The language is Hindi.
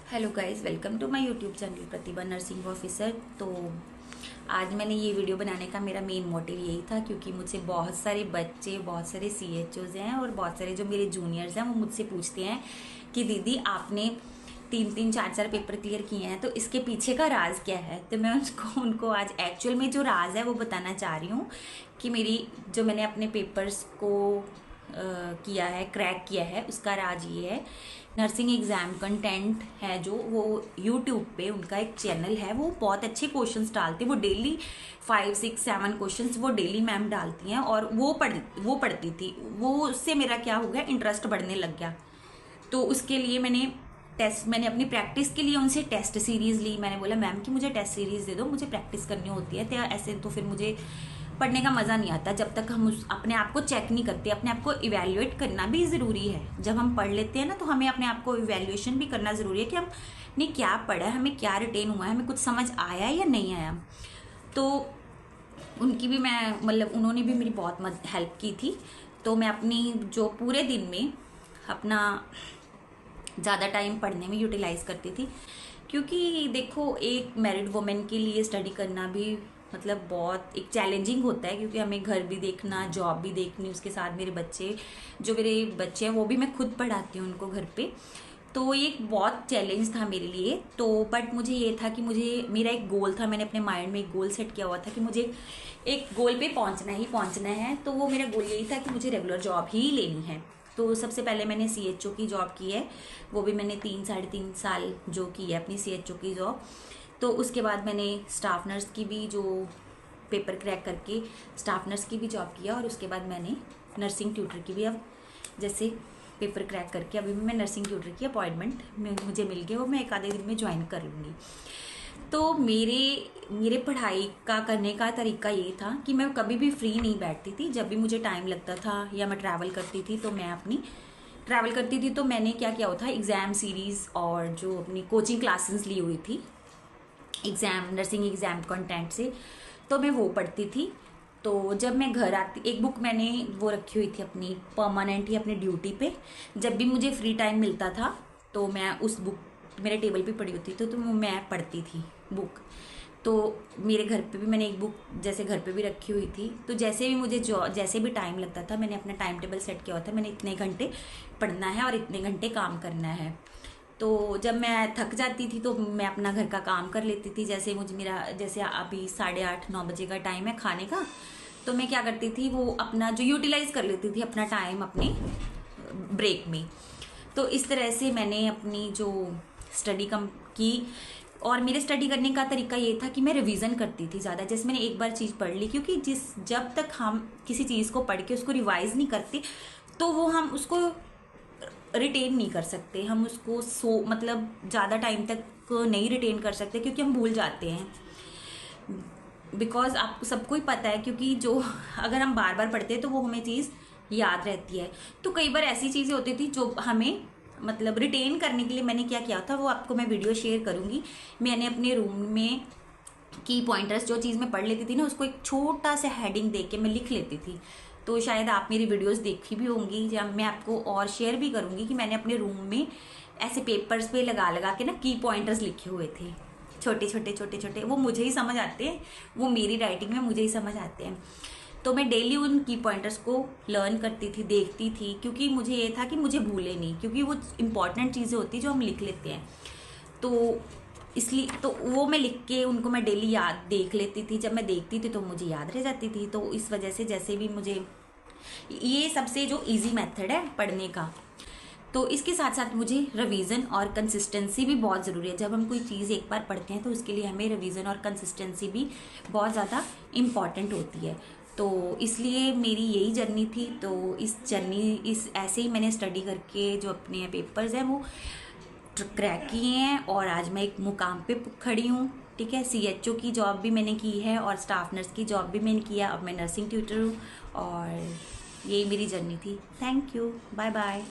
Hello guys, welcome to my YouTube channel Pratibha nursing officer. तो आज मैंने ये वीडियो बनाने का मेरा मेन मोटिव यही था, क्योंकि मुझसे बहुत सारे बच्चे, बहुत सारे CHOs हैं और बहुत सारे जो मेरे जूनियर्स हैं वो मुझसे पूछते हैं कि दीदी आपने 3-4 पेपर क्लियर किए हैं, तो इसके पीछे का राज क्या है। तो मैं उनको आज एक्चुअल में जो राज है वो बताना चाह रही हूँ कि मैंने अपने पेपर्स को किया है, क्रैक किया है, उसका राज ये है। नर्सिंग एग्ज़ाम कंटेंट है जो, वो यूट्यूब पे उनका एक चैनल है, वो बहुत अच्छे क्वेश्चंस डालते हैं। वो डेली 5-6-7 क्वेश्चंस वो डेली मैम डालती हैं और वो पढ़ती थी। वो उससे मेरा क्या हो गया, इंटरेस्ट बढ़ने लग गया। तो उसके लिए मैंने अपनी प्रैक्टिस के लिए उनसे टेस्ट सीरीज़ ली। मैंने बोला मैम कि मुझे टेस्ट सीरीज़ दे दो, मुझे प्रैक्टिस करनी होती है। तो ऐसे तो फिर मुझे पढ़ने का मज़ा नहीं आता जब तक हम अपने आप को चेक नहीं करते। अपने आप को इवैल्यूएट करना भी ज़रूरी है। जब हम पढ़ लेते हैं ना, तो हमें अपने आप को इवैल्यूएशन भी करना ज़रूरी है कि हमने क्या पढ़ा है, हमें क्या रिटेन हुआ है, हमें कुछ समझ आया या नहीं आया। तो उनकी भी उन्होंने भी मेरी बहुत हेल्प की थी। तो मैं अपनी जो पूरे दिन में अपना ज़्यादा टाइम पढ़ने में यूटिलाइज़ करती थी, क्योंकि देखो एक मैरिड वुमेन के लिए स्टडी करना भी बहुत एक चैलेंजिंग होता है, क्योंकि हमें घर भी देखना, जॉब भी देखनी, उसके साथ मेरे बच्चे हैं वो भी मैं खुद पढ़ाती हूँ उनको घर पे। तो ये एक बहुत चैलेंज था मेरे लिए। तो बट मुझे ये था कि मेरा एक गोल था, मैंने अपने माइंड में एक गोल सेट किया हुआ था कि मुझे एक गोल पे पहुंचना है। तो वो मेरा गोल यही था कि मुझे रेगुलर जॉब ही लेनी है। तो सबसे पहले मैंने CHO की जॉब की है, वो भी मैंने 3-3.5 साल जो की है अपनी CHO की जॉब। तो उसके बाद मैंने स्टाफ नर्स की भी जो पेपर क्रैक करके स्टाफ नर्स की भी जॉब किया, और उसके बाद मैंने नर्सिंग ट्यूटर की भी अब जैसे पेपर क्रैक करके अभी भी मैं नर्सिंग ट्यूटर की अपॉइंटमेंट मुझे मिल गई, वो मैं 1 आधे दिन में ज्वाइन कर लूँगी। तो मेरे पढ़ाई का करने का तरीका ये था कि मैं कभी भी फ्री नहीं बैठती थी। जब भी मुझे टाइम लगता था या मैं ट्रैवल करती थी तो मैंने क्या किया हुआ था, एग्ज़ाम सीरीज़ और जो अपनी कोचिंग क्लासेस ली हुई थी नर्सिंग एग्ज़ाम कंटेंट से, तो मैं वो पढ़ती थी। तो जब मैं घर आती, एक बुक मैंने वो रखी हुई थी अपनी परमानेंट ही अपनी ड्यूटी पे। जब भी मुझे फ्री टाइम मिलता था तो मैं उस बुक मेरे टेबल पे पड़ी होती तो मैं पढ़ती थी बुक। तो मेरे घर पे भी मैंने एक बुक जैसे घर पे भी रखी हुई थी। तो जैसे भी टाइम लगता था, मैंने अपना टाइम टेबल सेट किया हुआ था, मैंने इतने घंटे पढ़ना है और इतने घंटे काम करना है। तो जब मैं थक जाती थी तो मैं अपना घर का काम कर लेती थी। जैसे अभी 8:30-9 बजे का टाइम है खाने का, तो मैं क्या करती थी, वो अपना जो यूटिलाइज कर लेती थी अपना टाइम अपने ब्रेक में। तो इस तरह से मैंने अपनी जो स्टडी कम की। और मेरे स्टडी करने का तरीका ये था कि मैं रिवीजन करती थी ज़्यादा। जैसे मैंने एक बार चीज़ पढ़ ली, क्योंकि जब तक हम किसी चीज़ को पढ़ के उसको रिवाइज नहीं करते, तो वो हम उसको रिटेन नहीं कर सकते। हम उसको ज़्यादा टाइम तक नहीं रिटेन कर सकते, क्योंकि हम भूल जाते हैं। बिकॉज आपको सबको ही पता है, क्योंकि जो अगर हम बार बार पढ़ते हैं तो वो हमें चीज़ याद रहती है। तो कई बार ऐसी चीज़ें होती थी जो हमें रिटेन करने के लिए मैंने क्या किया था, वो आपको मैं वीडियो शेयर करूँगी। मैंने अपने रूम में की पॉइंटर्स, जो चीज़ मैं पढ़ लेती थी ना, उसको एक छोटा सा हेडिंग दे के मैं लिख लेती थी। तो शायद आप मेरी वीडियोस देखी भी होंगी, या मैं आपको और शेयर भी करूँगी कि मैंने अपने रूम में ऐसे पेपर्स पे लगा के ना की पॉइंटर्स लिखे हुए थे, छोटे छोटे। वो मुझे ही समझ आते हैं, वो मेरी राइटिंग में मुझे ही समझ आते हैं। तो मैं डेली उन की पॉइंटर्स को लर्न करती थी, देखती थी, क्योंकि मुझे ये था कि मुझे भूले नहीं, क्योंकि वो इंपॉर्टेंट चीज़ें होती हैं जो हम लिख लेते हैं। तो इसलिए तो वो मैं लिख के उनको मैं डेली याद देख लेती थी। जब मैं देखती थी तो मुझे याद रह जाती थी। तो इस वजह से जैसे भी मुझे ये सबसे जो इजी मेथड है पढ़ने का। तो इसके साथ साथ मुझे रिवीजन और कंसिस्टेंसी भी बहुत ज़रूरी है। जब हम कोई चीज़ एक बार पढ़ते हैं तो उसके लिए हमें रिवीजन और कंसिस्टेंसी भी बहुत ज़्यादा इम्पॉर्टेंट होती है। तो इसलिए मेरी यही जर्नी थी। तो ऐसे ही मैंने स्टडी करके जो अपने पेपर्स हैं वो क्रैक किए हैं, और आज मैं एक मुकाम पे खड़ी हूँ। ठीक है, CHO की जॉब भी मैंने की है और स्टाफ नर्स की जॉब भी मैंने किया। अब मैं नर्सिंग ट्यूटर हूँ, और यही मेरी जर्नी थी। Thank you, bye bye.